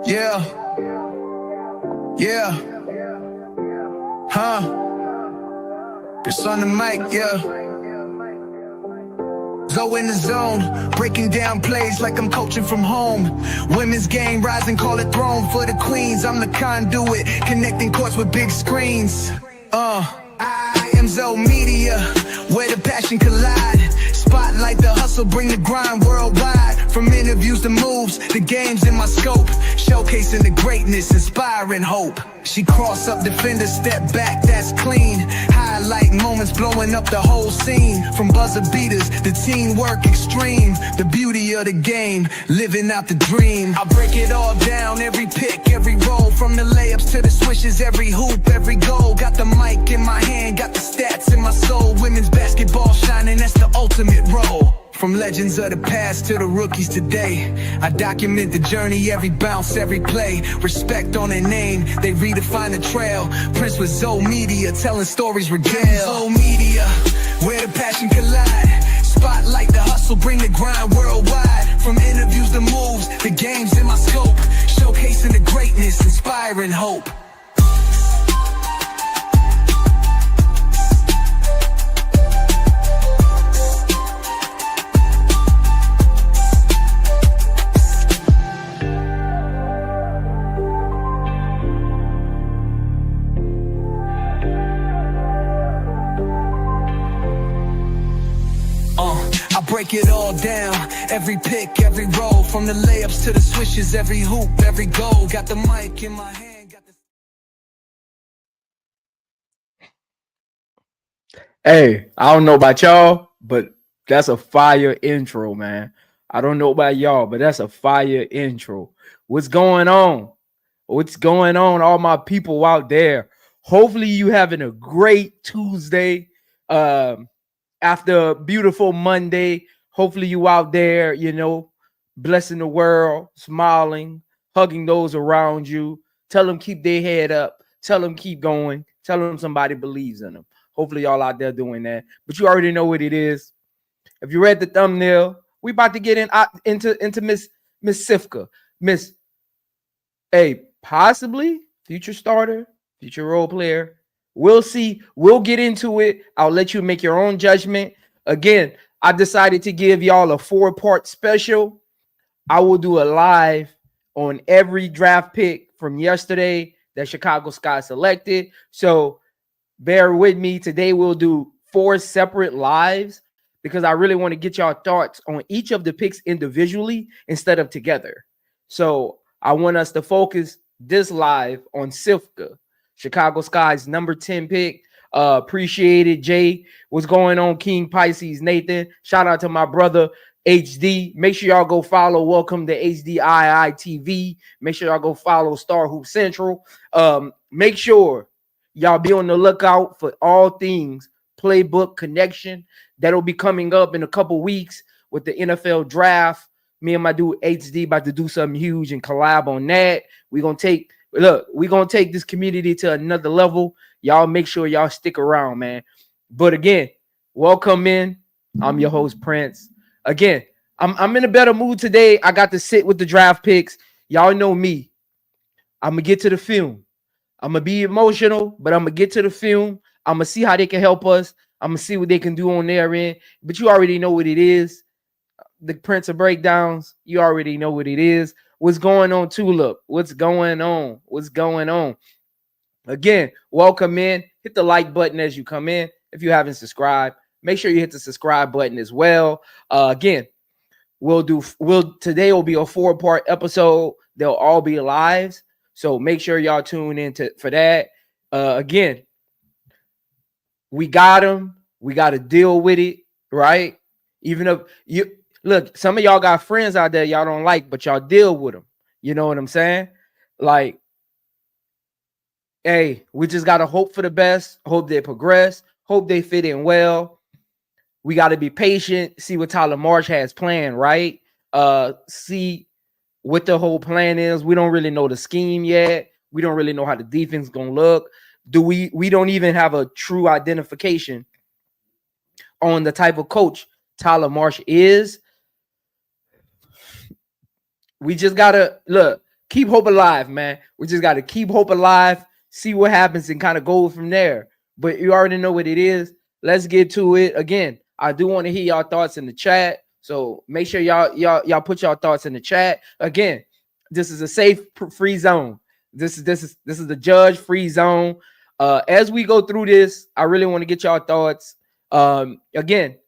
Yeah. Yeah. Huh. It's on the mic, yeah. Zo in the zone, breaking down plays like I'm coaching from home. Women's game, rising, call it throne for the queens. I'm the conduit, connecting courts with big screens. iamzomedia, where the passion collide. Spotlight the hustle, bring the grind worldwide. From interviews to moves, the game's in my scope. Showcasing the greatness, inspiring hope. She cross up defender, step back, that's clean. Highlight moments, blowing up the whole scene. From buzzer beaters, the teamwork extreme. The beauty of the game, living out the dream. I break it all down, every pick, every roll. From the layups to the swishes, every hoop, every goal. Got the mic in my hand, got the stats in my soul. Women's basketball shining, that's the ultimate role. From legends of the past to the rookies today, I document the journey, every bounce, every play. Respect on their name, they redefine the trail. Prince with Zo Media, telling stories regale. Zo Media, where the passion collide. Spotlight the hustle, bring the grind worldwide. From interviews to moves, the game's in my scope. Showcasing the greatness, inspiring hope. I break it all down, every pick, every roll. From the layups to the swishes, every hoop, every goal. Got the mic in my hand, got the... Hey, I don't know about y'all, but that's a fire intro, man. I don't know about y'all, but that's a fire intro. What's going on? What's going on, all my people out there? Hopefully you having a great Tuesday. After a beautiful Monday, hopefully you out there, blessing the world, smiling, hugging those around you. Tell them keep their head up. Tell them keep going. Tell them somebody believes in them. Hopefully y'all out there doing that. But you already know what it is. If you read the thumbnail, we about to get into Miss Sivka. Miss, possibly future starter, future role player. We'll see. We'll get into it. I'll let you make your own judgment. Again, I decided to give y'all a 4-part special. I will do a live on every draft pick from yesterday that Chicago Sky selected. So bear with me. Today we'll do 4 separate lives because I really want to get y'all thoughts on each of the picks individually instead of together. So I want us to focus this live on Sivka, Chicago Sky's number 10 pick. Appreciate it, Jay. What's going on, King Pisces, Nathan? Shout out to my brother, HD. Make sure y'all go follow Welcome to HDII TV. Make sure y'all go follow Star Hoop Central. Make sure y'all be on the lookout for all things Playbook Connection. That'll be coming up in a couple weeks with the NFL Draft. Me and my dude HD about to do something huge and collab on that. We're going to take this community to another level. Y'all make sure y'all stick around, man. But again, welcome in. I'm your host, Prince. Again, I'm in a better mood today. I got to sit with the draft picks. Y'all know me. I'm going to get to the film. I'm going to be emotional, but I'm going to get to the film. I'm going to see how they can help us. I'm going to see what they can do on their end. But you already know what it is. The Prince of Breakdowns, you already know what it is. What's going on, Tulip? What's going on? What's going on? Again, welcome in. Hit the like button as you come in. If you haven't subscribed, make sure you hit the subscribe button as well. Again, today will be a 4-part episode. They'll all be lives. So make sure y'all tune in for that. Again, we got them. We got to deal with it, right? Even if look, some of y'all got friends out there y'all don't like, but y'all deal with them. You know what I'm saying? Like, hey, we just got to hope for the best, hope they progress, hope they fit in well. We got to be patient, see what Tyler Marsh has planned, right? See what the whole plan is. We don't really know the scheme yet. We don't really know how the defense is going to look. We don't even have a true identification on the type of coach Tyler Marsh is. We just gotta look. keep hope alive, man. We just got to keep hope alive, see what happens, and kind of go from there. But you already know what it is. Let's get to it. Again, I do want to hear y'all thoughts in the chat. So make sure y'all put y'all thoughts in the chat. Again, this is a safe, free zone. This is the judge free zone. As we go through this, I really want to get y'all thoughts. Again,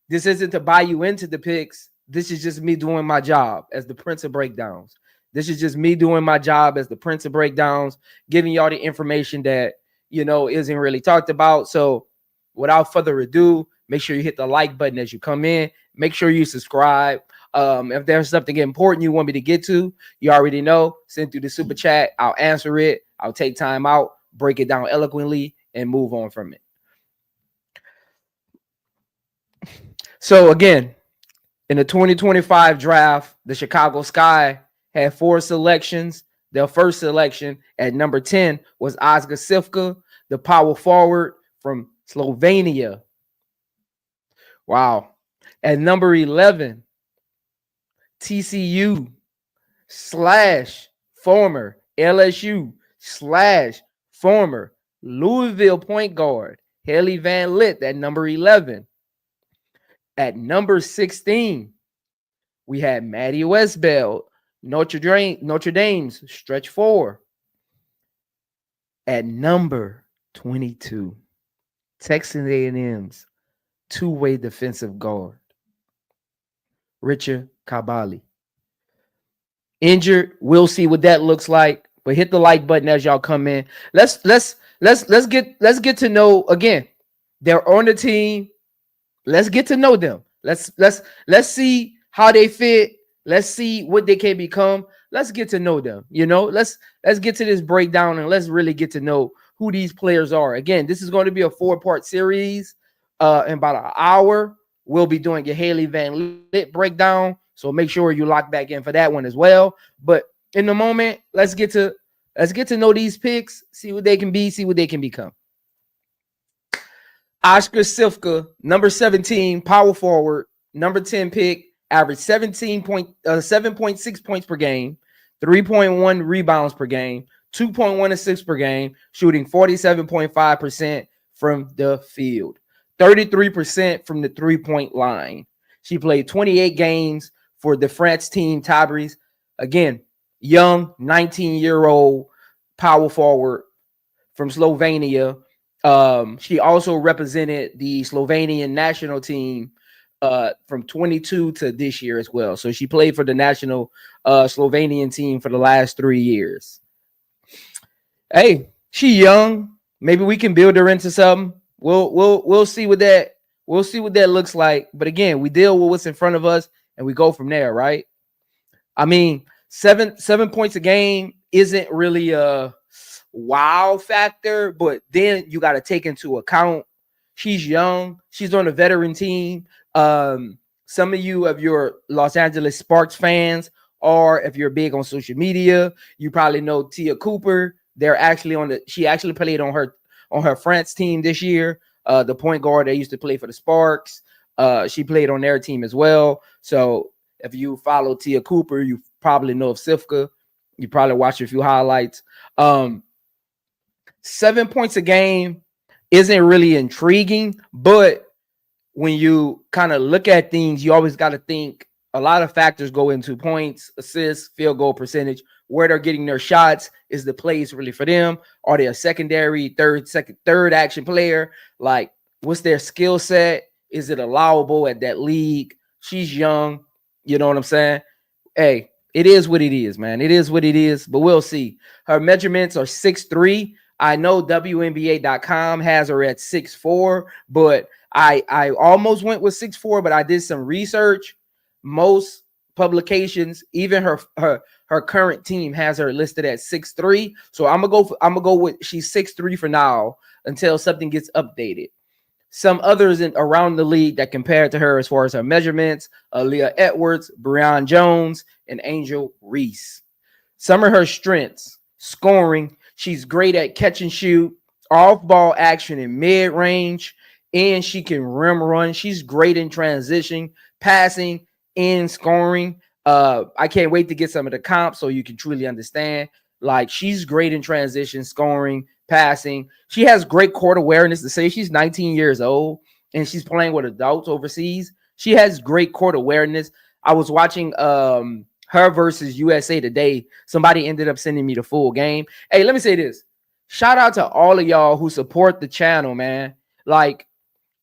this isn't to buy you into the picks. This is just me doing my job as the Prince of Breakdowns. This is just me doing my job as the Prince of Breakdowns, giving y'all the information that, you know, isn't really talked about. So without further ado, make sure you hit the like button as you come in. Make sure you subscribe. If there's something important you want me to get to, you already know, send through the super chat. I'll answer it. I'll take time out, break it down eloquently, and move on from it. So again, in the 2025 draft, the Chicago Sky had 4 selections. Their first selection at number 10 was Ajsa Sivka, the power forward from Slovenia. Wow. At number 11, TCU / former LSU / former Louisville point guard, Haley Van Lith at number 11. At number 16, we had Maddie Westbeld, Notre Dame's stretch 4. At number 22, Texas A&M's two-way defensive guard, Richard Kabali. Injured, we'll see what that looks like. But hit the like button as y'all come in. Let's get to know, again, they're on the team. Let's get to know them. Let's see how they fit. Let's see what they can become. Let's get to know them. You know, let's get to this breakdown and let's really get to know who these players are. Again, this is going to be a 4-part series. In about an hour, we'll be doing your Haley Van Lith breakdown. So make sure you lock back in for that one as well. But in the moment, let's get to know these picks, see what they can be, see what they can become. Ajsa Sivka, number 17, power forward, number 10 pick, averaged 7.6 points per game, 3.1 rebounds per game, 2.1 assists per game, shooting 47.5% from the field, 33% from the three-point line. She played 28 games for the France team Tabriz. Again, young 19-year-old power forward from Slovenia. She also represented the Slovenian national team from 22 to this year as well. So she played for the national Slovenian team for the last 3 years. Hey, she young. Maybe we can build her into something. We'll see what that looks like. But again, we deal with what's in front of us and we go from there, right? I mean, seven points a game isn't really a wow factor, but then you got to take into account she's young, she's on a veteran team. Some of you of your Los Angeles Sparks fans, or if you're big on social media, you probably know Tia Cooper. She actually played on her France team this year. The point guard that used to play for the Sparks. She played on their team as well. So if you follow Tia Cooper, you probably know of Sivka. You probably watched a few highlights. 7 points a game isn't really intriguing, but when you kind of look at things, you always got to think a lot of factors go into points, assists, field goal percentage, where they're getting their shots. Is the plays really for them? Are they a secondary, third action player? Like, what's their skill set? Is it allowable at that league? She's young. You know what I'm saying? Hey, it is what it is, man. It is what it is, but we'll see. Her measurements are 6'3". I know WNBA.com has her at 6'4", but I almost went with 6'4", but I did some research. Most publications, even her current team, has her listed at 6'3". So I'm gonna go with she's 6'3" for now until something gets updated. Some others around the league that compared to her as far as her measurements: Aaliyah Edwards, Breon Jones, and angelreese. Some of her strengths: scoring. She's great at catch and shoot, off-ball action in mid-range, and she can rim run. She's great in transition, passing, and scoring. I can't wait to get some of the comps so you can truly understand. Like, she's great in transition, scoring, passing. She has great court awareness. To say she's 19 years old and she's playing with adults overseas, she has great court awareness. I was watching her versus USA today. Somebody ended up sending me the full game. Hey, let me say this. Shout out to all of y'all who support the channel, man. Like,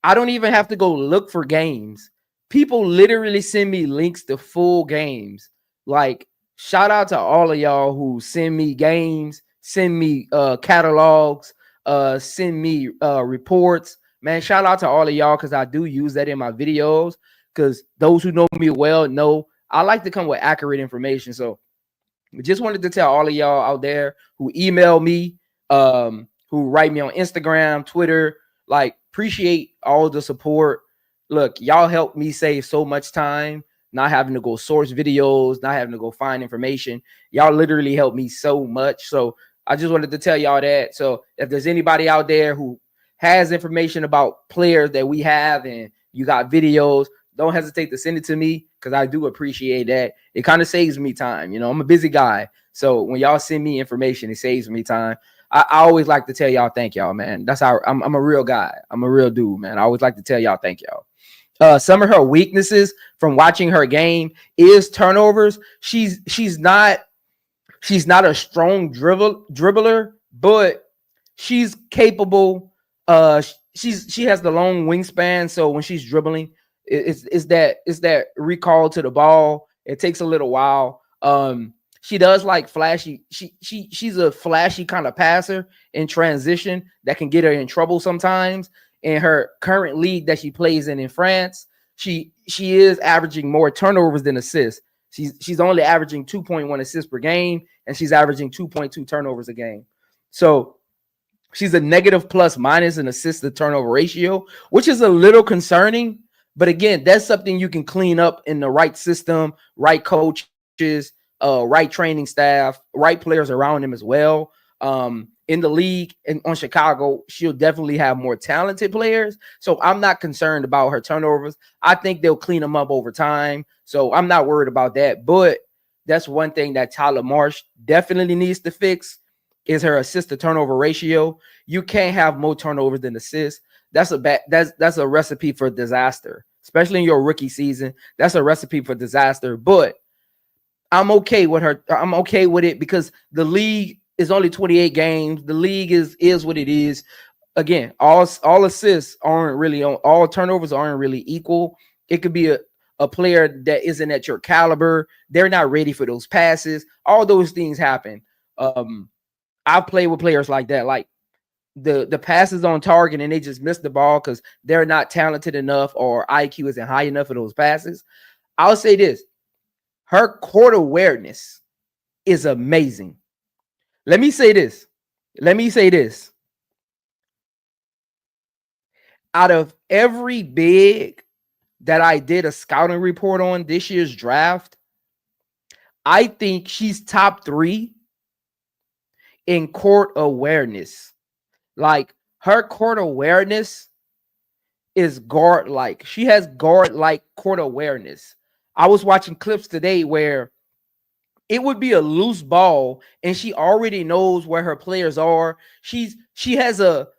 I don't even have to go look for games. People literally send me links to full games. Like, shout out to all of y'all who send me games, send me catalogs, send me reports. Man, shout out to all of y'all, because I do use that in my videos. Because those who know me well know I like to come with accurate information. So we just wanted to tell all of y'all out there who email me, who write me on Instagram, Twitter, like, appreciate all the support. Look, y'all help me save so much time, not having to go source videos, not having to go find information. Y'all literally help me so much. So I just wanted to tell y'all that. So if there's anybody out there who has information about players that we have and you got videos, don't hesitate to send it to me, because I do appreciate that. It kind of saves me time. You know, I'm a busy guy. So when y'all send me information, it saves me time. I always like to tell y'all thank y'all, man. That's how I'm a real guy. I'm a real dude, man. I always like to tell y'all thank y'all. Some of her weaknesses from watching her game is turnovers. She's not a strong dribbler, but she's capable. She has the long wingspan, so when she's dribbling, it's that recall to the ball. It takes a little while. She does like flashy. She's a flashy kind of passer in transition that can get her in trouble sometimes. In her current league that she plays in France, she is averaging more turnovers than assists. She's only averaging 2.1 assists per game, and she's averaging 2.2 turnovers a game. So she's a negative plus minus in assist to turnover ratio, which is a little concerning. But again, that's something you can clean up in the right system, right coaches, right training staff, right players around them as well. In the league and on Chicago, she'll definitely have more talented players. So I'm not concerned about her turnovers. I think they'll clean them up over time. So I'm not worried about that. But that's one thing that Tyler Marsh definitely needs to fix, is her assist to turnover ratio. You can't have more turnovers than assists. That's a recipe for disaster, especially in your rookie season. That's a recipe for disaster. But I'm okay with her. I'm okay with it because the league is only 28 games. The league is what it is. Again, all assists aren't really on, all turnovers aren't really equal. It could be a player that isn't at your caliber. They're not ready for those passes. All those things happen. I've played with players like that. Like the passes on target and they just miss the ball because they're not talented enough or IQ isn't high enough for those passes. I'll say this. Her court awareness is amazing. Let me say this. Out of every big that I did a scouting report on this year's draft, I think she's top 3 in court awareness. Like, her court awareness is guard-like. She has guard-like court awareness. I was watching clips today where it would be a loose ball and she already knows where her players are. She has a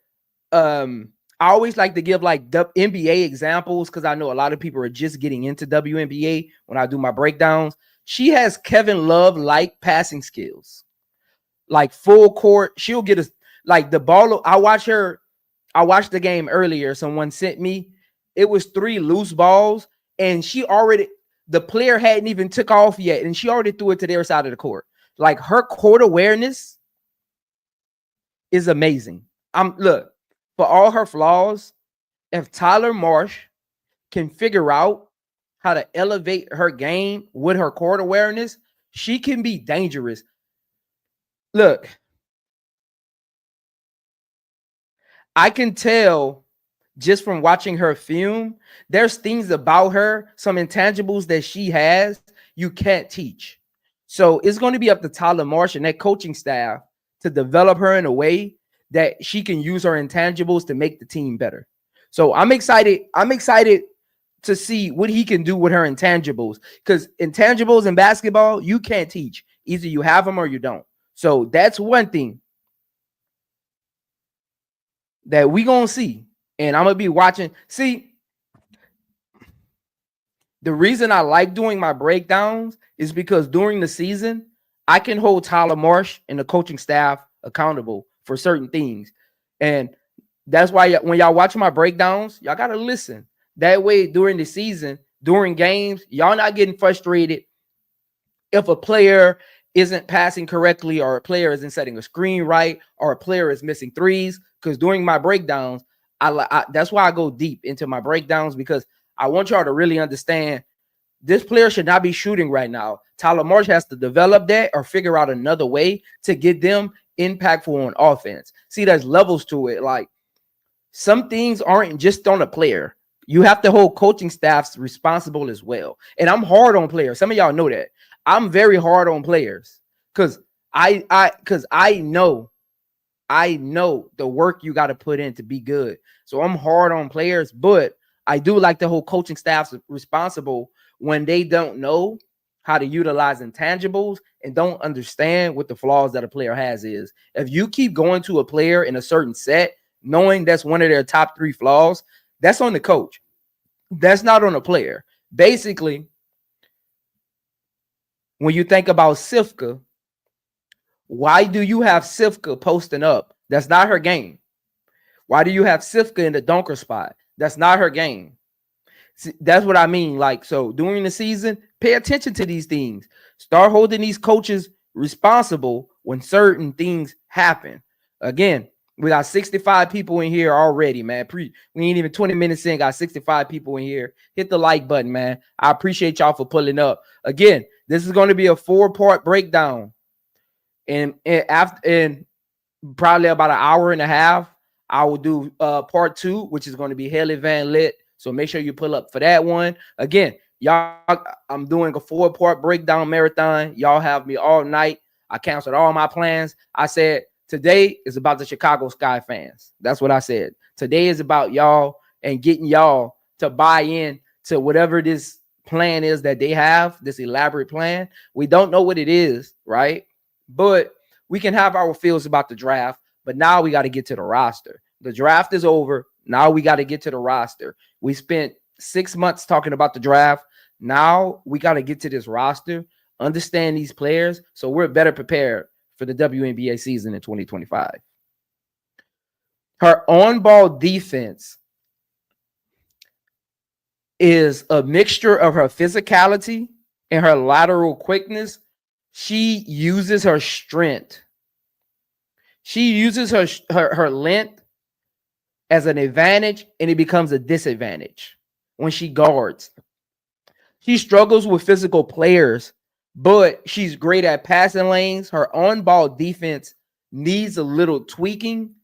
I always like to give like NBA examples because I know a lot of people are just getting into WNBA when I do my breakdowns. She has Kevin Love like passing skills, like full court. She'll get us like the ball. I watched the game earlier. Someone sent me. It was 3 loose balls, and the player hadn't even took off yet, and she already threw it to their side of the court. Like, her court awareness is amazing. Look, for all her flaws, if Tyler Marsh can figure out how to elevate her game with her court awareness, she can be dangerous. Look, I can tell just from watching her film, there's things about her, some intangibles that she has, you can't teach. So it's going to be up to Tyler Marsh and that coaching staff to develop her in a way that she can use her intangibles to make the team better. So I'm excited to see what he can do with her intangibles. Because intangibles in basketball, you can't teach. Either you have them or you don't. So that's one thing that we gonna see. And I'm gonna be watching. See, the reason I like doing my breakdowns is because during the season, I can hold Tyler Marsh and the coaching staff accountable for certain things. And that's why when y'all watch my breakdowns, y'all gotta listen. That way, during the season, during games, y'all not getting frustrated if a player isn't passing correctly, or a player isn't setting a screen right, or a player is missing threes. Because during my breakdowns, that's why I go deep into my breakdowns, because I want y'all to really understand this player should not be shooting right now. Tyler Marsh has to develop that or figure out another way to get them impactful on offense. See, there's levels to it. Like, some things aren't just on a player. You have to hold coaching staffs responsible as well. And I'm hard on players. Some of y'all know that. I'm very hard on players because I know the work you got to put in to be good. So I'm hard on players, but I do like to hold coaching staffs responsible when they don't know how to utilize intangibles and don't understand what the flaws that a player has is. If you keep going to a player in a certain set, knowing that's one of their top 3 flaws, that's on the coach. That's not on a player. Basically, when you think about Sivka, why do you have Sivka posting up? That's not her game. Why do you have Sivka in the dunker spot? That's not her game. See, that's what I mean. Like, so during the season, pay attention to these things. Start holding these coaches responsible when certain things happen. Again, we got 65 people in here already, man. We ain't even 20 minutes in, got 65 people in here. Hit the like button, man. I appreciate y'all for pulling up. Again, this is going to be a 4-part breakdown. And probably about an hour and a half, I will do part 2, which is going to be Haley Van Lit. So make sure you pull up for that one. Again, y'all, I'm doing a 4-part breakdown marathon. Y'all have me all night. I canceled all my plans. I said, today is about the Chicago Sky fans. That's what I said. Today is about y'all and getting y'all to buy in to whatever this plan is that they have, this elaborate plan. We don't know what it is, right? But we can have our feels about the draft. But now we got to get to the roster. The draft is over. Now we got to get to the roster. We spent 6 months talking about the draft. Now we got to get to this roster, understand these players, so we're better prepared for the WNBA season in 2025. Her on-ball defense is a mixture of her physicality and her lateral quickness. She uses her strength. She uses her length as an advantage, and it becomes a disadvantage when she guards. She struggles with physical players, but she's great at passing lanes. Her on-ball defense needs a little tweaking.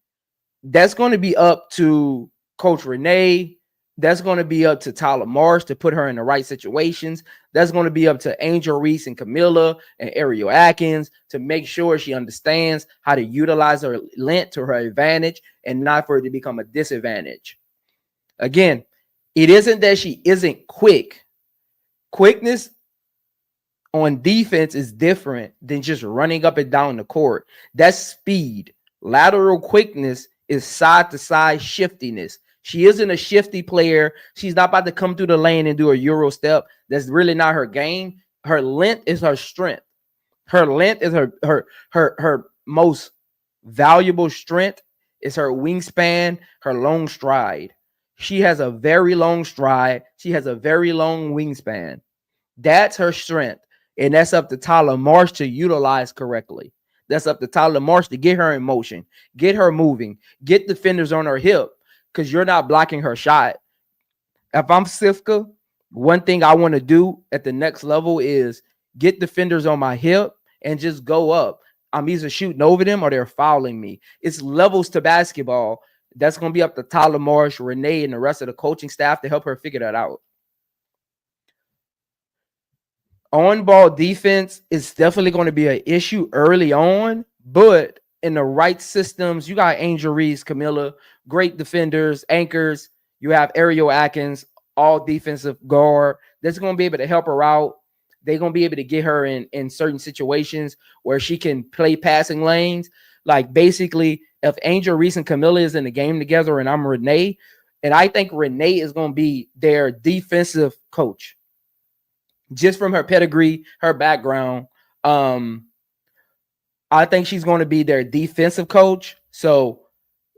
That's going to be up to Coach Renee. That's going to be up to Tyler Marsh to put her in the right situations. That's going to be up to Angelreese and Camilla and Ariel Atkins to make sure she understands how to utilize her length to her advantage and not for it to become a disadvantage. Again, it isn't that she isn't quick. Quickness on defense is different than just running up and down the court. That's speed. Lateral quickness is side-to-side shiftiness. She isn't a shifty player. She's not about to come through the lane and do a Euro step. That's really not her game. Her length is her strength. Her length is her most valuable strength is her wingspan, her long stride. She has a very long stride. She has a very long wingspan. That's her strength. And that's up to Tyler Marsh to utilize correctly. That's up to Tyler Marsh to get her in motion, get her moving, get defenders on her hip, because you're not blocking her shot. If I'm Sivka, one thing I want to do at the next level is get defenders on my hip and just go up. I'm either shooting over them or they're fouling me. It's levels to basketball. That's going to be up to Tyler Marsh, Renee, and the rest of the coaching staff to help her figure that out. On-ball defense is definitely going to be an issue early on, but in the right systems, you got Angel Reese, Camilla, great defenders, anchors. You have Ariel Atkins, all defensive guard that's going to be able to help her out. They're going to be able to get her in certain situations where she can play passing lanes. Like basically, if Angel Reese and Camilla is in the game together and I'm Renee, and I think Renee is going to be their defensive coach just from her pedigree, her background. I think she's going to be their defensive coach. So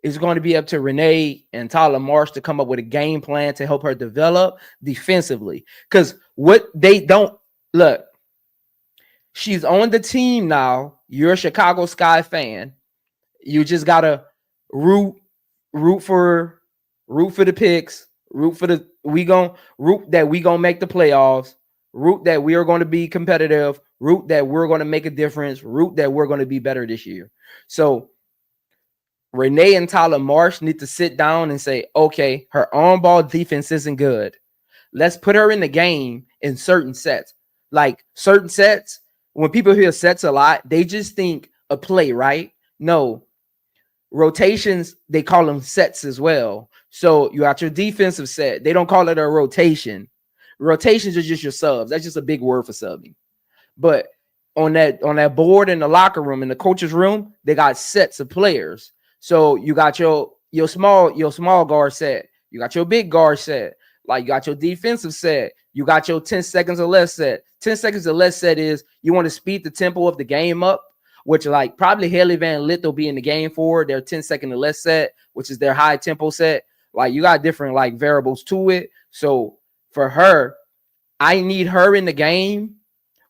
it's going to be up to Renee and Tyler Marsh to come up with a game plan to help her develop defensively. Because what they don't look, she's on the team now. You're a Chicago Sky fan. You just gotta root for the picks. Root that we gonna make the playoffs. Root that we are going to be competitive. Root that we're going to make a difference. Root that we're going to be better this year. So Renee and Tyler Marsh need to sit down and say, okay, her on-ball defense isn't good. Let's put her in the game in certain sets. Like certain sets, when people hear sets a lot, they just think a play, right? No. Rotations, they call them sets as well. So you got your defensive set. They don't call it a rotation. Rotations are just your subs. That's just a big word for subbing. But on that board in the locker room, in the coach's room, they got sets of players. So you got your small guard set. You got your big guard set. Like you got your defensive set. You got your 10 seconds or less set. 10 seconds or less set is you want to speed the tempo of the game up, which like probably Haley Van Lith will be in the game for their 10-second or less set, which is their high tempo set. Like you got different like variables to it. So for her, I need her in the game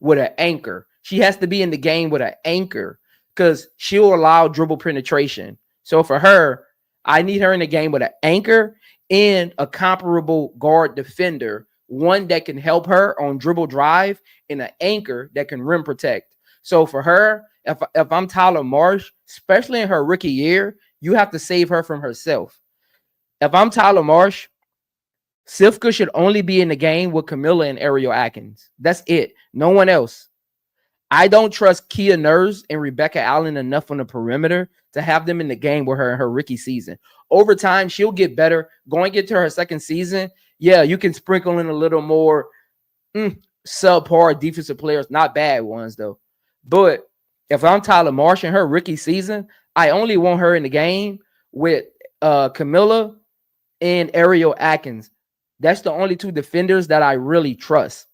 with an anchor. She has to be in the game with an anchor because she'll allow dribble penetration. So for her, I need her in the game with an anchor and a comparable guard defender, one that can help her on dribble drive and an anchor that can rim protect. So for her, if I'm Tyler Marsh, especially in her rookie year, you have to save her from herself. If I'm Tyler Marsh, Sivka should only be in the game with Camilla and Ariel Atkins. That's it. No one else. I don't trust Kia Nurse and Rebecca Allen enough on the perimeter to have them in the game with her in her rookie season. Over time, she'll get better. Going into her second season, yeah, you can sprinkle in a little more subpar defensive players, not bad ones though. But if I'm Tyler Marsh in her rookie season, I only want her in the game with Camilla and Ariel Atkins. That's the only two defenders that I really trust.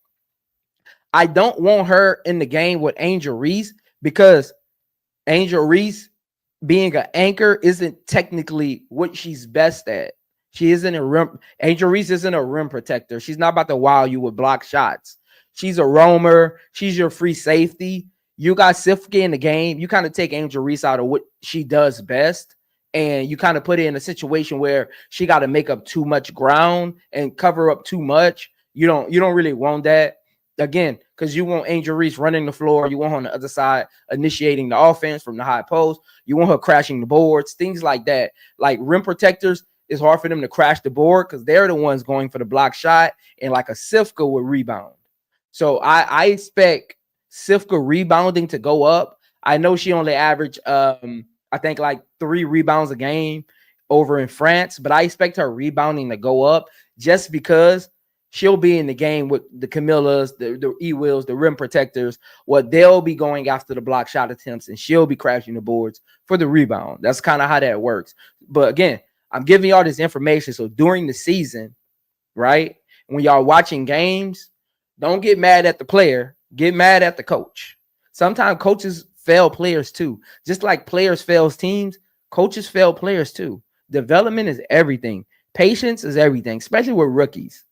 I don't want her in the game with Angel Reese because Angel Reese being an anchor isn't technically what she's best at. She isn't a rim. Angel Reese isn't a rim protector. She's not about to wow you with block shots. She's a roamer. She's your free safety. You got Sivka in the game. You kind of take Angel Reese out of what she does best, and you kind of put her in a situation where she got to make up too much ground and cover up too much. You don't really want that. Again, because you want Angel Reese running the floor. You want her on the other side initiating the offense from the high post. You want her crashing the boards, things like that. Like rim protectors, it's hard for them to crash the board because they're the ones going for the block shot, and like a Sivka would rebound. So I expect Sivka rebounding to go up. I know she only averaged, I think like 3 rebounds a game over in France, but I expect her rebounding to go up just because she'll be in the game with the Camillas, the E-Wills, the rim protectors. What they'll be going after the block shot attempts, and she'll be crashing the boards for the rebound. That's kind of how that works. But again, I'm giving y'all this information. So during the season, right, when y'all watching games, don't get mad at the player. Get mad at the coach. Sometimes coaches fail players too. Just like players fail teams, coaches fail players too. Development is everything. Patience is everything, especially with rookies.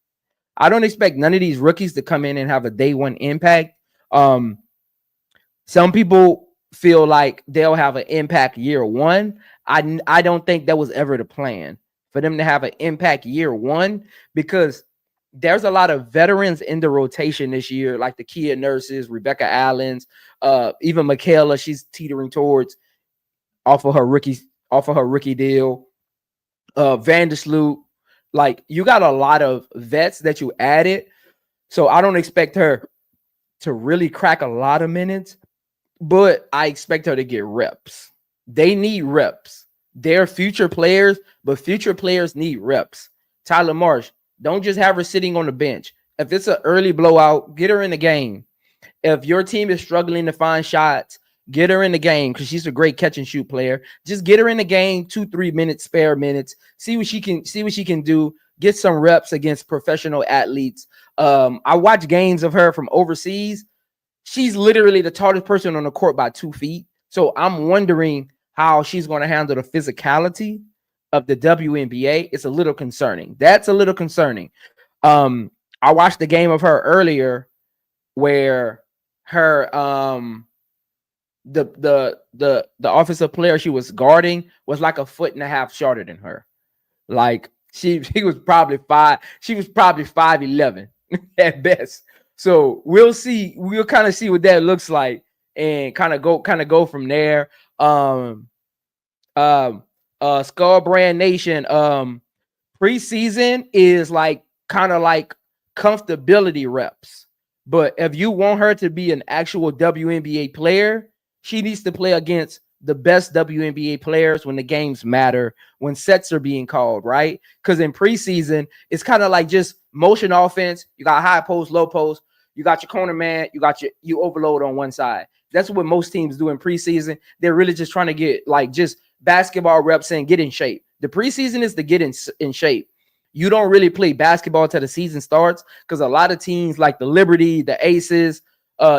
I don't expect none of these rookies to come in and have a day one impact. Some people feel like they'll have an impact year one. I don't think that was ever the plan for them to have an impact year one, because there's a lot of veterans in the rotation this year, like the Kia Nurses, Rebecca Allens, even Michaela. She's teetering towards off of her rookie deal. Vandersloot. Like, you got a lot of vets that you added. So I don't expect her to really crack a lot of minutes, but I expect her to get reps. They need reps. They're future players, but future players need reps. Tyler Marsh, Don't just have her sitting on the bench. If it's an early blowout, get her in the game. If your team is struggling to find shots, get her in the game because she's a great catch and shoot player. Just get her in the game, 2-3 minutes, spare minutes. See what she can do. Get some reps against professional athletes. I watch games of her from overseas. She's literally the tallest person on the court by 2 feet. So I'm wondering how she's going to handle the physicality of the WNBA. It's a little concerning. That's a little concerning. I watched the game of her earlier where her the offensive player she was guarding was like 1.5 feet shorter than her. Like she was probably 5'11" at best. So we'll see. We'll kind of see what that looks like and kind of go from there. Skull Brand Nation, preseason is like kind of like comfortability reps. But if you want her to be an actual WNBA player, she needs to play against the best WNBA players when the games matter, when sets are being called, right? Because in preseason, it's kind of like just motion offense. You got high post, low post. You got your corner man. You overload on one side. That's what most teams do in preseason. They're really just trying to get like just basketball reps and get in shape. The preseason is to get in shape. You don't really play basketball till the season starts because a lot of teams like the Liberty, the Aces,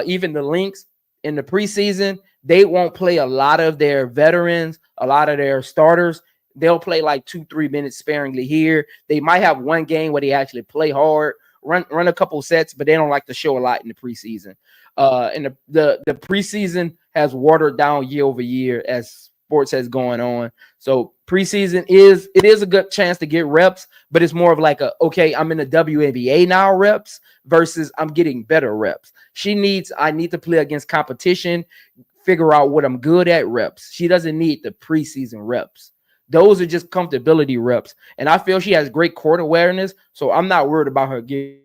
even the Lynx in the preseason, they won't play a lot of their veterans, a lot of their starters. They'll play like 2-3 minutes sparingly here. They might have one game where they actually play hard, run a couple sets, but they don't like to show a lot in the preseason. And the preseason has watered down year over year as sports has going on. So preseason is a good chance to get reps, but it's more of like okay, I'm in the WNBA now reps versus I'm getting better reps. I need to play against competition, figure out what I'm good at reps. She doesn't need the preseason reps. Those are just comfortability reps. And I feel she has great court awareness, so I'm not worried about her getting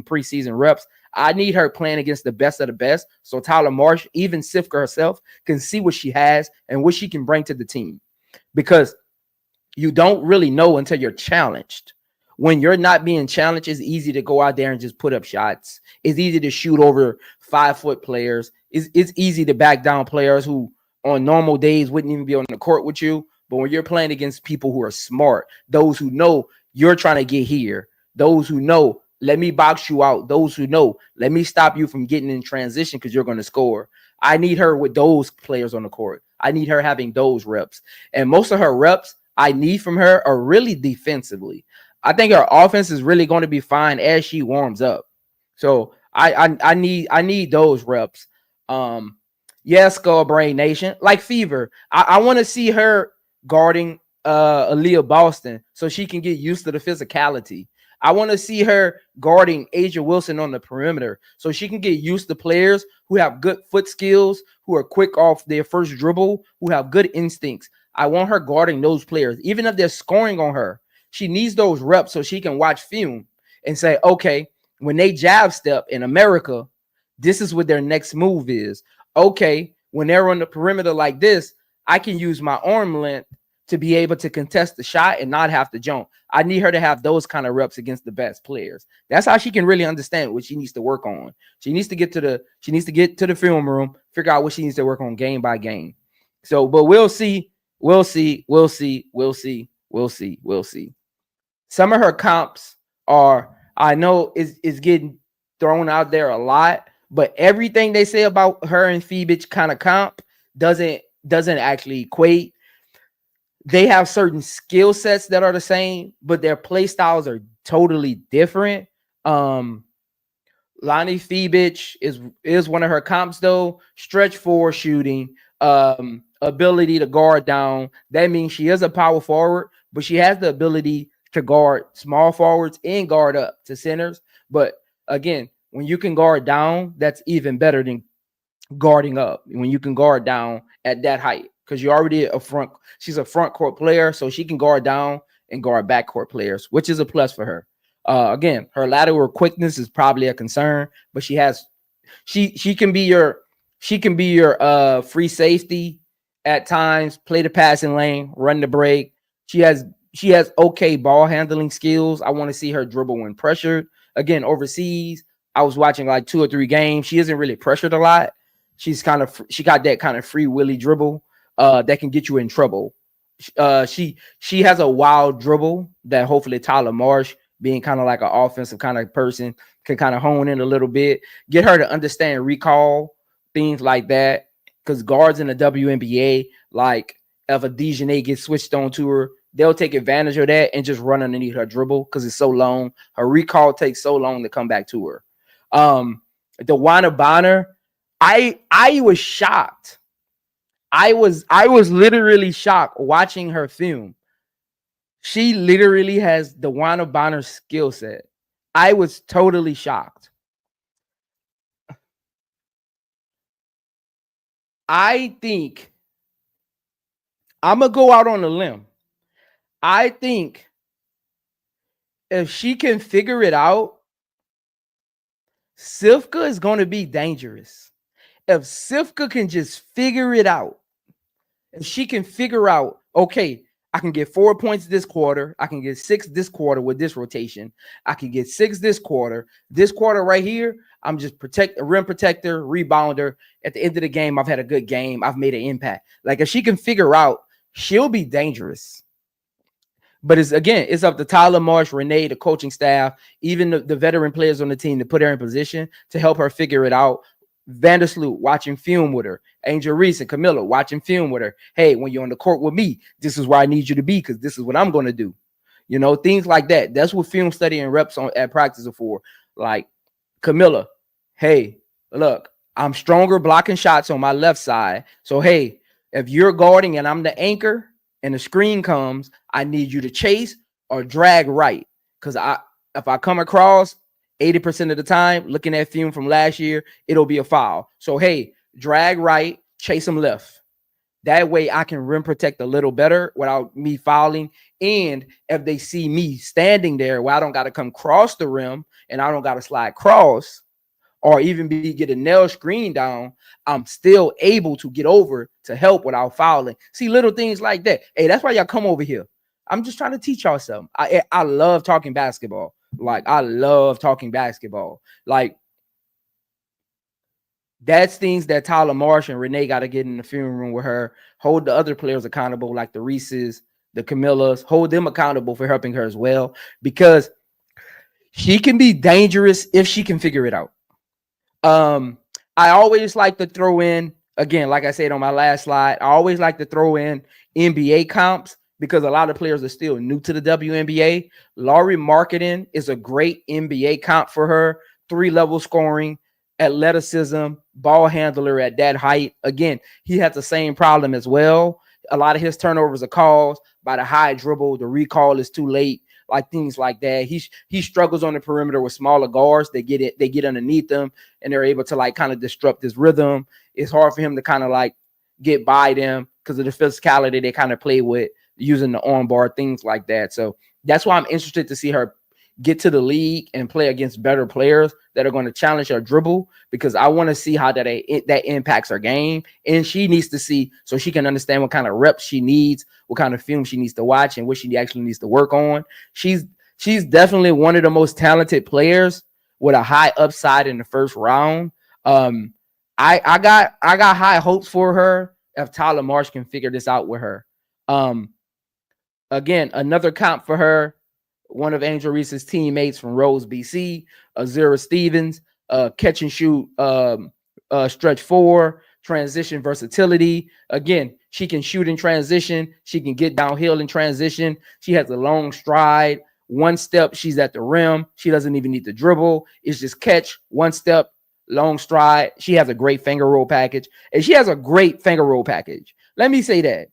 preseason reps. I need her playing against the best of the best. So Tyler Marsh, even Sivka herself, can see what she has and what she can bring to the team. Because you don't really know until you're challenged. When you're not being challenged, it's easy to go out there and just put up shots. It's easy to shoot over 5-foot players. It's easy to back down players who on normal days wouldn't even be on the court with you. But when you're playing against people who are smart, those who know you're trying to get here, those who know, let me box you out. Those who know, let me stop you from getting in transition because you're going to score. I need her with those players on the court. I need her having those reps. And most of her reps I need from her are really defensively. I think her offense is really going to be fine as she warms up. So I need those reps. Yes, Skull Brain Nation. Like Fever. I want to see her guarding Aaliyah Boston so she can get used to the physicality. I want to see her guarding Asia Wilson on the perimeter so she can get used to players who have good foot skills, who are quick off their first dribble, who have good instincts. I want her guarding those players. Even if they're scoring on her, she needs those reps so she can watch film and say, okay, when they jab step in America, this is what their next move is. Okay, when they're on the perimeter like this, I can use my arm length to be able to contest the shot and not have to jump. I need her to have those kind of reps against the best players. That's how she can really understand what she needs to work on. She needs to get to the film room, figure out what she needs to work on game by game. So, but we'll see. Some of her comps are, I know is getting thrown out there a lot, but everything they say about her and FIBA kind of comp doesn't actually equate. They have certain skill sets that are the same, but their play styles are totally different. Lonnie Fibic is one of her comps though. Stretch four shooting, ability to guard down. That means she is a power forward, but she has the ability to guard small forwards and guard up to centers. But again, when you can guard down, that's even better than guarding up. When you can guard down at that height, because you're already she's a front court player, so she can guard down and guard back court players, which is a plus for her. Again, her lateral quickness is probably a concern, but she can be your free safety at times, play the passing lane, run the break. She has She has okay ball handling skills. I want to see her dribble when pressured. Again, overseas, I was watching like 2 or 3 games. She isn't really pressured a lot. She got that kind of free willy dribble that can get you in trouble. She has a wild dribble that hopefully Tyler Marsh, being kind of like an offensive kind of person, can kind of hone in a little bit, get her to understand recall, things like that. Because guards in the WNBA, like if a Dejanay gets switched on to her, they'll take advantage of that and just run underneath her dribble because it's so long. Her recall takes so long to come back to her. DeWanna Bonner, I was shocked. I was literally shocked watching her film. She literally has DeWanna Bonner's skill set. I was totally shocked. I think I'm gonna go out on a limb. I think if she can figure it out, Sivka is going to be dangerous. If Sivka can just figure it out, if she can figure out, okay, I can get 4 points this quarter, I can get 6 this quarter with this rotation, I can get 6 this quarter right here, I'm just a rim protector, rebounder. At the end of the game, I've had a good game, I've made an impact. Like if she can figure out, she'll be dangerous. But it's up to Tyler Marsh, Renee, the coaching staff, even the veteran players on the team to put her in position to help her figure it out. Vandersloot watching film with her, Angelreese and Camilla watching film with her. Hey, when you're on the court with me, this is where I need you to be because this is what I'm going to do. You know, things like that. That's what film study and reps at practice are for. Like Camilla, hey, look, I'm stronger blocking shots on my left side. So, hey, if you're guarding and I'm the anchor and the screen comes, I need you to chase or drag right. Because if I come across 80% of the time, looking at film from last year, it'll be a foul. So, hey, drag right, chase them left. That way I can rim protect a little better without me fouling. And if they see me standing there where I don't got to come cross the rim and I don't got to slide cross or even get a nail screen down, I'm still able to get over to help without fouling. See, little things like that. Hey, that's why y'all come over here. I'm just trying to teach y'all something. I love talking basketball. Like, I love talking basketball. Like, that's things that Tyler Marsh and Renee got to get in the film room with her, hold the other players accountable, like the Reeses, the Camillas, hold them accountable for helping her as well, because she can be dangerous if she can figure it out. I always like to throw in, again, like I said on my last slide, I always like to throw in NBA comps because a lot of players are still new to the WNBA. Laurie Marketing is a great NBA comp for her. 3-level scoring, athleticism, ball handler at that height. Again, he has the same problem as well. A lot of his turnovers are caused by the high dribble. The recall is too late, like things like that. He struggles on the perimeter with smaller guards. They get underneath them and they're able to like kind of disrupt his rhythm. It's hard for him to kind of like get by them because of the physicality they kind of play with using the arm bar, things like that. So that's why I'm interested to see her get to the league and play against better players that are going to challenge her dribble, because I want to see how that impacts her game. And she needs to see so she can understand what kind of reps she needs, what kind of film she needs to watch, and what she actually needs to work on. She's definitely one of the most talented players with a high upside in the first round. I got high hopes for her if Tyler Marsh can figure this out with her. Again, another comp for her, one of Angel Reese's teammates from Rose, BC, Azura Stevens, catch and shoot, stretch 4, transition versatility. Again, she can shoot in transition. She can get downhill in transition. She has a long stride. One step, she's at the rim. She doesn't even need to dribble. It's just catch, one step, long stride. She has a great finger roll package. And she has a great finger roll package. Let me say that.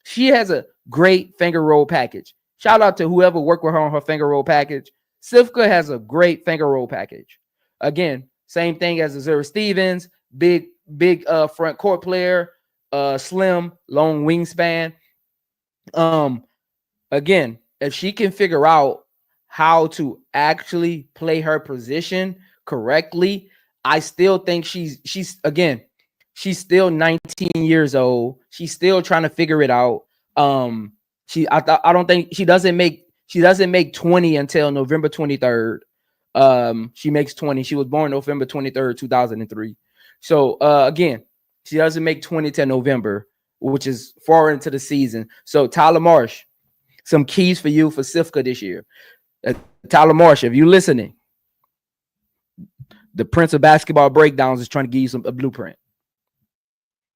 She has a great finger roll package. Shout out to whoever worked with her on her finger roll package. Sivka has a great finger roll package. Again, same thing as Azura Stevens, big front court player, slim, long wingspan. Again, if she can figure out how to actually play her position correctly, I still think she's still 19 years old. She's still trying to figure it out. I don't think she doesn't make 20 until November 23rd. She makes 20. She was born November 23rd, 2003. So again, she doesn't make 20 till November, which is far into the season. So Tyler Marsh, some keys for you for Sivka this year. Tyler Marsh, if you're listening, the Prince of Basketball Breakdowns is trying to give you a blueprint.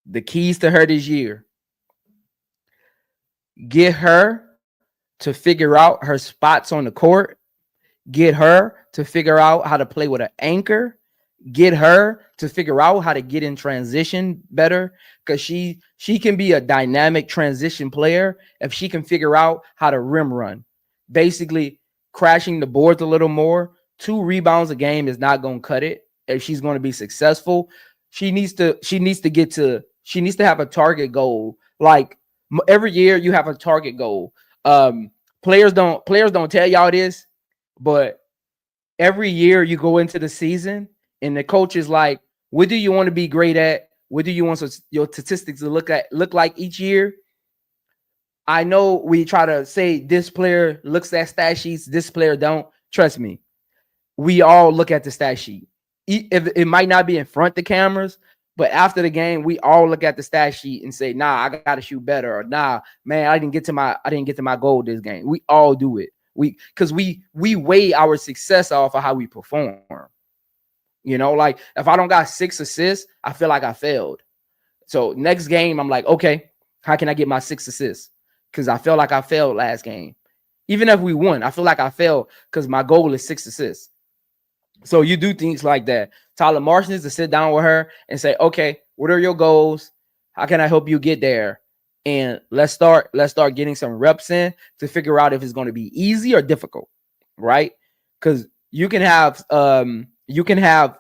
The keys to her this year: get her to figure out her spots on the court, get her to figure out how to play with an anchor, get her to figure out how to get in transition better, because she can be a dynamic transition player if she can figure out how to rim run. Basically, crashing the boards a little more. 2 rebounds a game is not going to cut it if she's going to be successful. She needs to have a target goal. Like every year you have a target goal. Players don't tell y'all this, but every year you go into the season and the coach is like, what do you want to be great at? What do you want your statistics to look like each year? I know we try to say this player looks at stat sheets, this player don't. Trust me, we all look at the stat sheet. It might not be in front of the cameras, but after the game, we all look at the stat sheet and say, nah, I gotta shoot better, or nah, man, I didn't get to my goal this game. We all do it. Because we weigh our success off of how we perform. You know, like if I don't got 6 assists, I feel like I failed. So next game, I'm like, okay, how can I get my 6 assists? Because I felt like I failed last game. Even if we won, I feel like I failed because my goal is 6 assists. So you do things like that. Tyler Marsh needs to sit down with her and say, okay, what are your goals? How can I help you get there? And let's start getting some reps in to figure out if it's going to be easy or difficult, right? Because you can have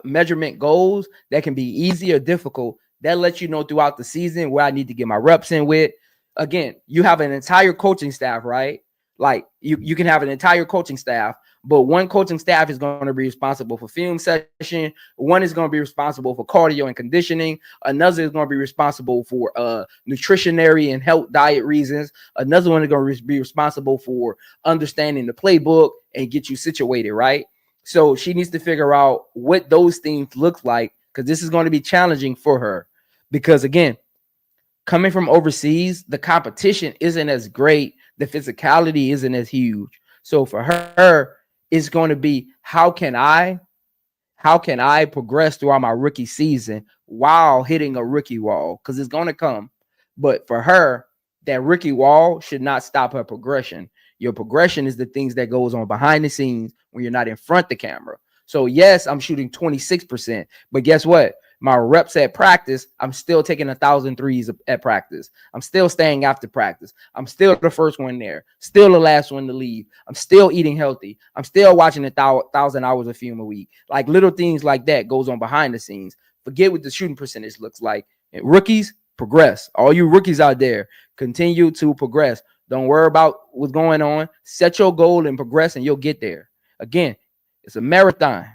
measurement goals that can be easy or difficult. That lets you know throughout the season where I need to get my reps in with. Again, you have an entire coaching staff, right? Like you can have an entire coaching staff, but one coaching staff is going to be responsible for film session. One is going to be responsible for cardio and conditioning. Another is going to be responsible for nutritionary and health diet reasons. Another one is going to be responsible for understanding the playbook and get you situated, right? So she needs to figure out what those things look like, because this is going to be challenging for her. Because again, coming from overseas, the competition isn't as great. The physicality isn't as huge. So for her, it's going to be, how can I progress throughout my rookie season while hitting a rookie wall? Because it's going to come. But for her, that rookie wall should not stop her progression. Your progression is the things that goes on behind the scenes when you're not in front of the camera. So yes, I'm shooting 26%, but guess what? My reps at practice, I'm still taking 1,000 threes at practice. I'm still staying after practice. I'm still the first one there, still the last one to leave. I'm still eating healthy. I'm still watching 1,000 hours of film a week. Like little things like that goes on behind the scenes. Forget what the shooting percentage looks like. And rookies, progress. All you rookies out there, continue to progress. Don't worry about what's going on. Set your goal and progress, and you'll get there. Again, it's a marathon.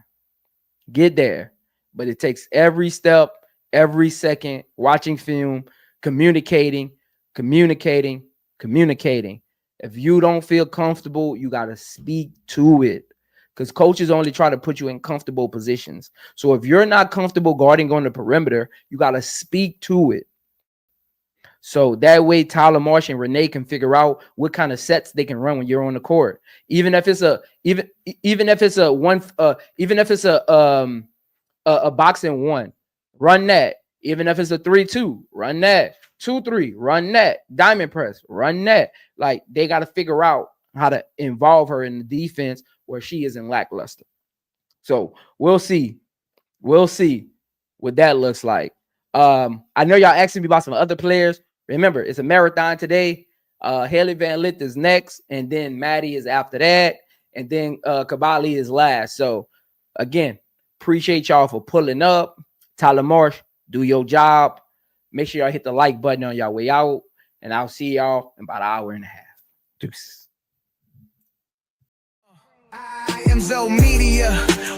Get there. But it takes every step, every second, watching film, communicating. If you don't feel comfortable, you got to speak to it, because coaches only try to put you in comfortable positions. So if you're not comfortable guarding on the perimeter, you got to speak to it. So that way, Tyler Marsh and Renee can figure out what kind of sets they can run when you're on the court. Even if it's a boxing 1, run that. Even if it's a 3-2, run that. 2-3, run that. Diamond press, run that. Like they got to figure out how to involve her in the defense where she isn't lackluster. So we'll see what that looks like. I know y'all asking me about some other players. Remember, it's a marathon today. Haley Van Lith is next, and then Maddie is after that, and then Kabali is last. So again, appreciate y'all for pulling up. Tyler Marsh, do your job. Make sure y'all hit the like button on y'all way out, and I'll see y'all in about an hour and a half. Deuces. iamzomedia,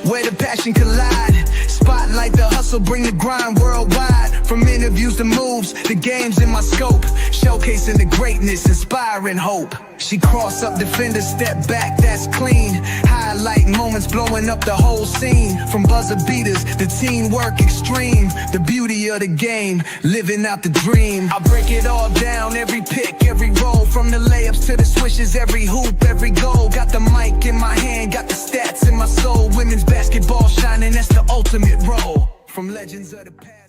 where the passion collide. Spotlight the hustle, bring the grind worldwide. From interviews to moves, the game's in my scope. Showcasing the greatness, inspiring hope. She cross up defenders, step back, that's clean. Highlight moments, blowing up the whole scene. From buzzer beaters, the teamwork extreme. The beauty of the game, living out the dream. I break it all down, every pick, every roll. From the layups to the swishes, every hoop, every goal. Got the mic in my hand, got the stats in my soul. Women's basketball shining, that's the ultimate role. From legends of the past.